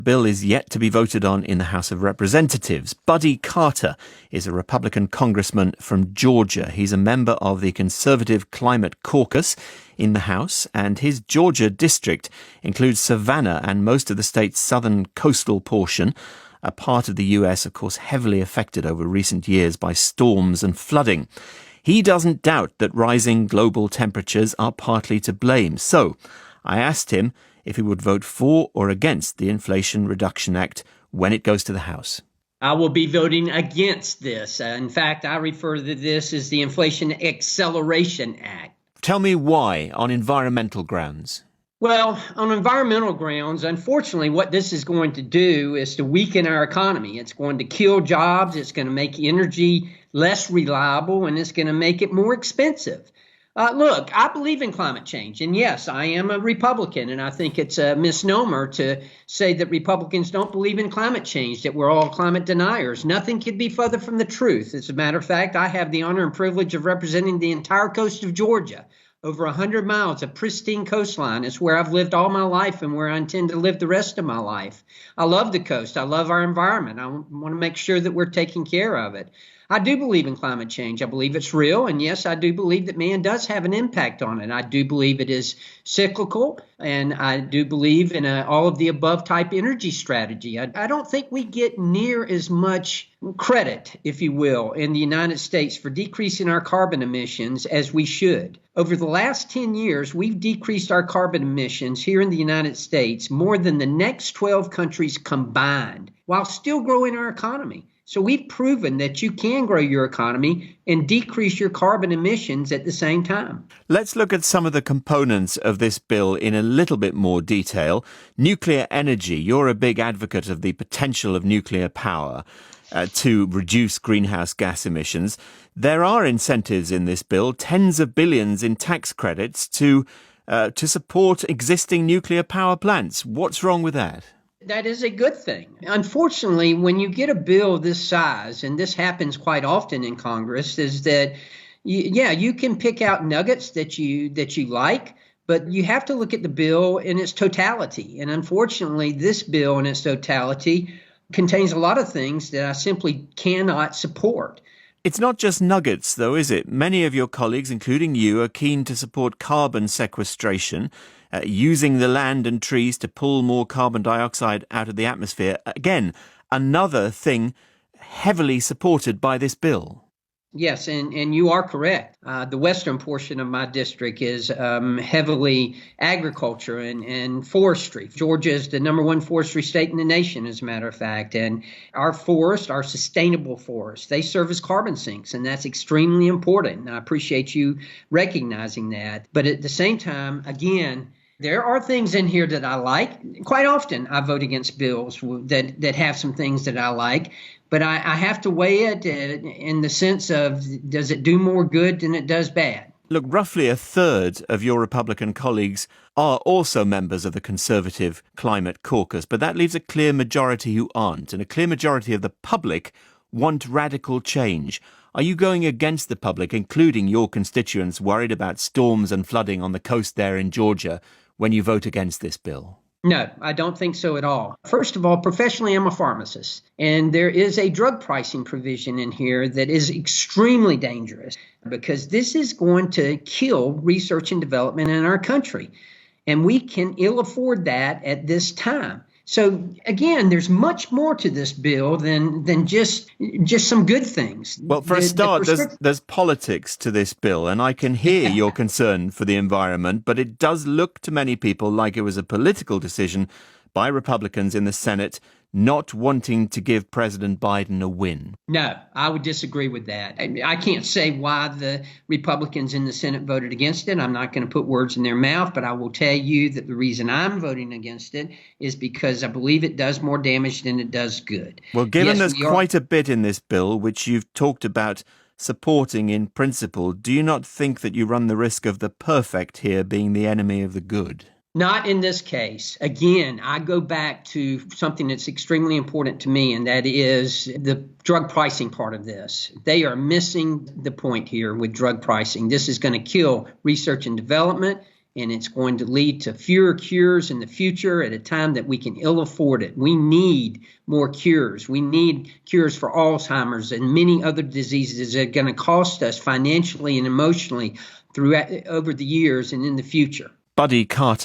The bill is yet to be voted on in the House of Representatives. Buddy Carter is a Republican congressman from Georgia. He's a member of the Conservative Climate Caucus in the House, and his Georgia district includes Savannah and most of the state's southern coastal portion, a part of the US, of course, heavily affected over recent years by storms and flooding. He doesn't doubt that rising global temperatures are partly to blame. So I asked him if he would vote for or against the Inflation Reduction Act when it goes to the House. I will be voting against this. In fact, I refer to this as the Inflation Acceleration Act. Tell me why, on environmental grounds. Well, on environmental grounds, unfortunately, what this is going to do is to weaken our economy. It's going to kill jobs. It's going to make energy less reliable, and it's going to make it more expensive. Look, I believe in climate change, and yes, I am a Republican, and I think it's a misnomer to say that Republicans don't believe in climate change, that we're all climate deniers. Nothing could be further from the truth. As a matter of fact, I have the honor and privilege of representing the entire coast of Georgia. Over 100 miles of pristine coastline is where I've lived all my life and where I intend to live the rest of my life. I love the coast. I love our environment. I want to make sure that we're taking care of it. I do believe in climate change. I believe it's real. And yes, I do believe that man does have an impact on it. I do believe it is cyclical. And I do believe in all of the above type energy strategy. I don't think we get near as much credit, if you will, in the United States for decreasing our carbon emissions as we should. Over the last 10 years, we've decreased our carbon emissions here in the United States more than the next 12 countries combined, while still growing our economy. So we've proven that you can grow your economy and decrease your carbon emissions at the same time. Let's look at some of the components of this bill in a little bit more detail. Nuclear energy. You're a big advocate of the potential of nuclear power to reduce greenhouse gas emissions. There are incentives in this bill, tens of billions in tax credits to support existing nuclear power plants. What's wrong with that? That is a good thing. Unfortunately, when you get a bill this size, and this happens quite often in Congress, is that, you can pick out nuggets that you like, but you have to look at the bill in its totality. And unfortunately, this bill in its totality contains a lot of things that I simply cannot support. It's not just nuggets, though, is it? Many of your colleagues, including you, are keen to support carbon sequestration, using the land and trees to pull more carbon dioxide out of the atmosphere. Again, another thing heavily supported by this bill. Yes, and you are correct. The western portion of my district is heavily agriculture and forestry. Georgia is the number one forestry state in the nation, as a matter of fact. And our forests, our sustainable forests, they serve as carbon sinks, and that's extremely important. I appreciate you recognizing that. But at the same time, again, there are things in here that I like. Quite often, I vote against bills that have some things that I like. But I have to weigh it in the sense of, does it do more good than it does bad? Look, roughly a third of your Republican colleagues are also members of the Conservative Climate Caucus, but that leaves a clear majority who aren't, and a clear majority of the public want radical change. Are you going against the public, including your constituents worried about storms and flooding on the coast there in Georgia, when you vote against this bill? No, I don't think so at all. First of all, professionally, I'm a pharmacist, and there is a drug pricing provision in here that is extremely dangerous because this is going to kill research and development in our country, and we can ill afford that at this time. So again, there's much more to this bill than just some good things. Well, for a start, there's politics to this bill, and I can hear your concern for the environment, but it does look to many people like it was a political decision by Republicans in the Senate not wanting to give President Biden a win. No, I would disagree with that. I can't say why the Republicans in the Senate voted against it. I'm not going to put words in their mouth, but I will tell you that the reason I'm voting against it is because I believe it does more damage than it does good. Well, given there's quite a bit in this bill which you've talked about supporting in principle, do you not think that you run the risk of the perfect here being the enemy of the good? Not in this case. Again, I go back to something that's extremely important to me, and that is the drug pricing part of this. They are missing the point here with drug pricing. This is going to kill research and development. and it's going to lead to fewer cures in the future at a time that we can ill afford it. We need more cures. We need cures for Alzheimer's and many other diseases that are going to cost us financially and emotionally over the years and in the future. Buddy Carter